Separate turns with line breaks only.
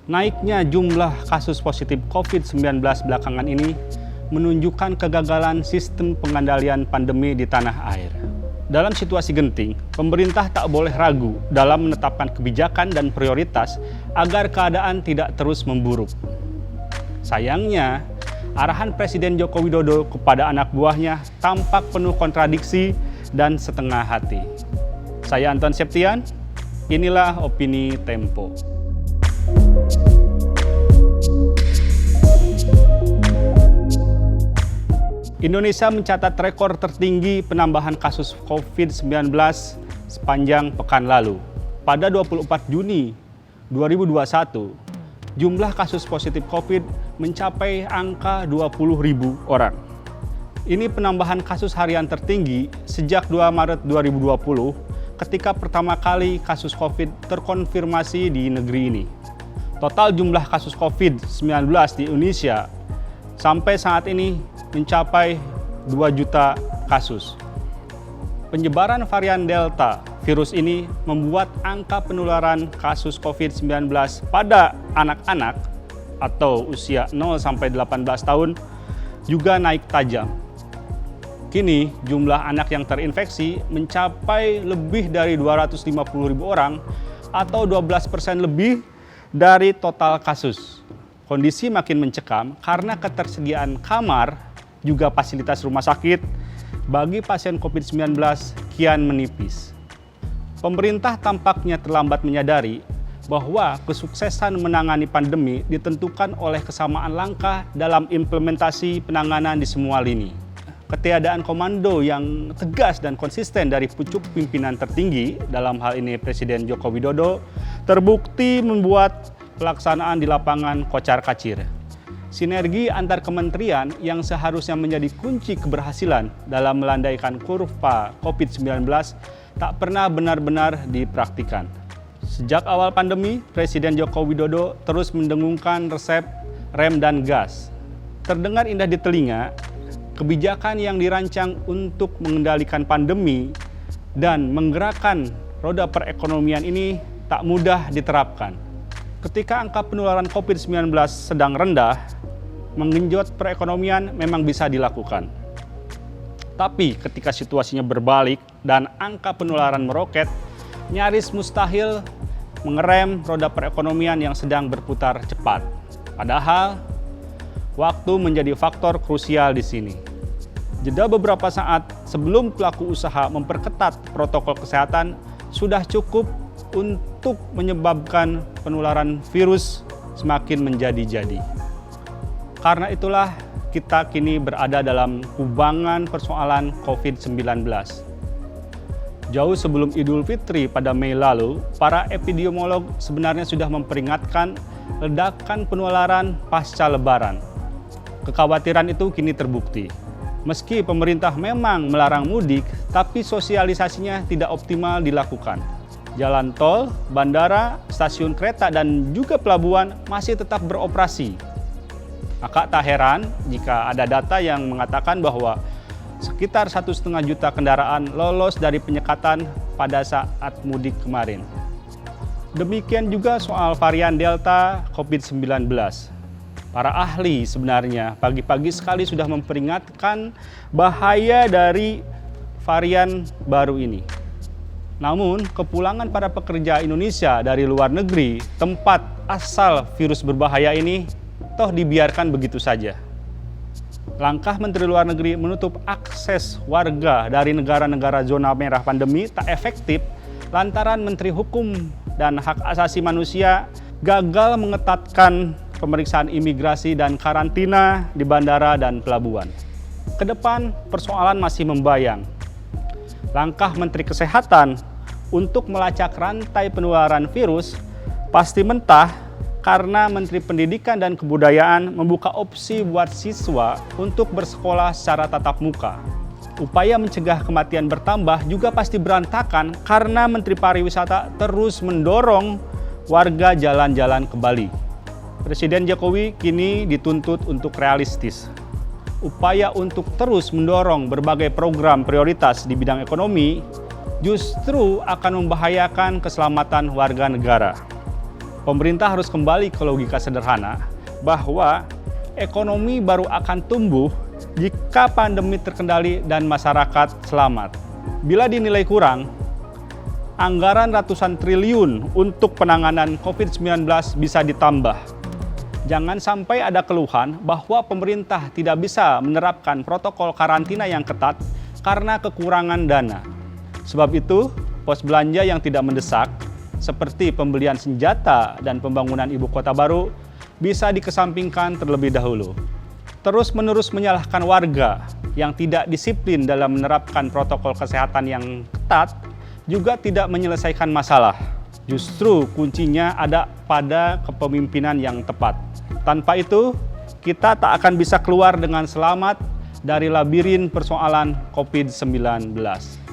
Naiknya jumlah kasus positif COVID-19 belakangan ini menunjukkan kegagalan sistem pengendalian pandemi di tanah air. Dalam situasi genting, pemerintah tak boleh ragu dalam menetapkan kebijakan dan prioritas agar keadaan tidak terus memburuk. Sayangnya, arahan Presiden Joko Widodo kepada anak buahnya tampak penuh kontradiksi dan setengah hati. Saya Anton Septian, inilah Opini Tempo. Indonesia mencatat rekor tertinggi penambahan kasus COVID-19 sepanjang pekan lalu. Pada 24 Juni 2021, jumlah kasus positif COVID mencapai angka 20.000 orang. Ini penambahan kasus harian tertinggi sejak 2 Maret 2020 ketika pertama kali kasus COVID terkonfirmasi di negeri ini. Total jumlah kasus COVID-19 di Indonesia sampai saat ini mencapai 2 juta kasus. Penyebaran varian Delta virus ini membuat angka penularan kasus COVID-19 pada anak-anak atau usia 0-18 tahun juga naik tajam. Kini jumlah anak yang terinfeksi mencapai lebih dari 250.000 orang atau 12% lebih dari total kasus. Kondisi makin mencekam karena ketersediaan kamar juga fasilitas rumah sakit bagi pasien COVID-19 kian menipis. Pemerintah tampaknya terlambat menyadari bahwa kesuksesan menangani pandemi ditentukan oleh kesamaan langkah dalam implementasi penanganan di semua lini. Ketiadaan komando yang tegas dan konsisten dari pucuk pimpinan tertinggi, dalam hal ini Presiden Joko Widodo, terbukti membuat pelaksanaan di lapangan kocar-kacir. Sinergi antar kementerian yang seharusnya menjadi kunci keberhasilan dalam melandaikan kurva COVID-19 tak pernah benar-benar dipraktikkan. Sejak awal pandemi, Presiden Joko Widodo terus mendengungkan resep rem dan gas. Terdengar indah di telinga, kebijakan yang dirancang untuk mengendalikan pandemi dan menggerakkan roda perekonomian ini tak mudah diterapkan. Ketika angka penularan COVID-19 sedang rendah, menggenjot perekonomian memang bisa dilakukan. Tapi ketika situasinya berbalik dan angka penularan meroket, nyaris mustahil mengerem roda perekonomian yang sedang berputar cepat. Padahal, waktu menjadi faktor krusial di sini. Jeda beberapa saat sebelum pelaku usaha memperketat protokol kesehatan sudah cukup untuk menyebabkan penularan virus semakin menjadi-jadi. Karena itulah kita kini berada dalam kubangan persoalan COVID-19. Jauh sebelum Idul Fitri pada Mei lalu, para epidemiolog sebenarnya sudah memperingatkan ledakan penularan pasca Lebaran. Kekhawatiran itu kini terbukti. Meski pemerintah memang melarang mudik, tapi sosialisasinya tidak optimal dilakukan. Jalan tol, bandara, stasiun kereta, dan juga pelabuhan masih tetap beroperasi. Maka tak heran jika ada data yang mengatakan bahwa sekitar 1,5 juta kendaraan lolos dari penyekatan pada saat mudik kemarin. Demikian juga soal varian Delta COVID-19. Para ahli sebenarnya pagi-pagi sekali sudah memperingatkan bahaya dari varian baru ini. Namun, kepulangan para pekerja Indonesia dari luar negeri, tempat asal virus berbahaya ini, toh dibiarkan begitu saja. Langkah Menteri Luar Negeri menutup akses warga dari negara-negara zona merah pandemi tak efektif lantaran Menteri Hukum dan Hak Asasi Manusia gagal mengetatkan pemeriksaan imigrasi dan karantina di bandara dan pelabuhan. Kedepan persoalan masih membayang. Langkah Menteri Kesehatan untuk melacak rantai penularan virus pasti mentah karena Menteri Pendidikan dan Kebudayaan membuka opsi buat siswa untuk bersekolah secara tatap muka. Upaya mencegah kematian bertambah juga pasti berantakan karena Menteri Pariwisata terus mendorong warga jalan-jalan ke Bali. Presiden Jokowi kini dituntut untuk realistis. Upaya untuk terus mendorong berbagai program prioritas di bidang ekonomi justru akan membahayakan keselamatan warga negara. Pemerintah harus kembali ke logika sederhana bahwa ekonomi baru akan tumbuh jika pandemi terkendali dan masyarakat selamat. Bila dinilai kurang, anggaran ratusan triliun untuk penanganan COVID-19 bisa ditambah. Jangan sampai ada keluhan bahwa pemerintah tidak bisa menerapkan protokol karantina yang ketat karena kekurangan dana. Sebab itu, pos belanja yang tidak mendesak, seperti pembelian senjata dan pembangunan ibu kota baru, bisa dikesampingkan terlebih dahulu. Terus-menerus menyalahkan warga yang tidak disiplin dalam menerapkan protokol kesehatan yang ketat juga tidak menyelesaikan masalah. Justru kuncinya ada pada kepemimpinan yang tepat. Tanpa itu, kita tak akan bisa keluar dengan selamat dari labirin persoalan COVID-19.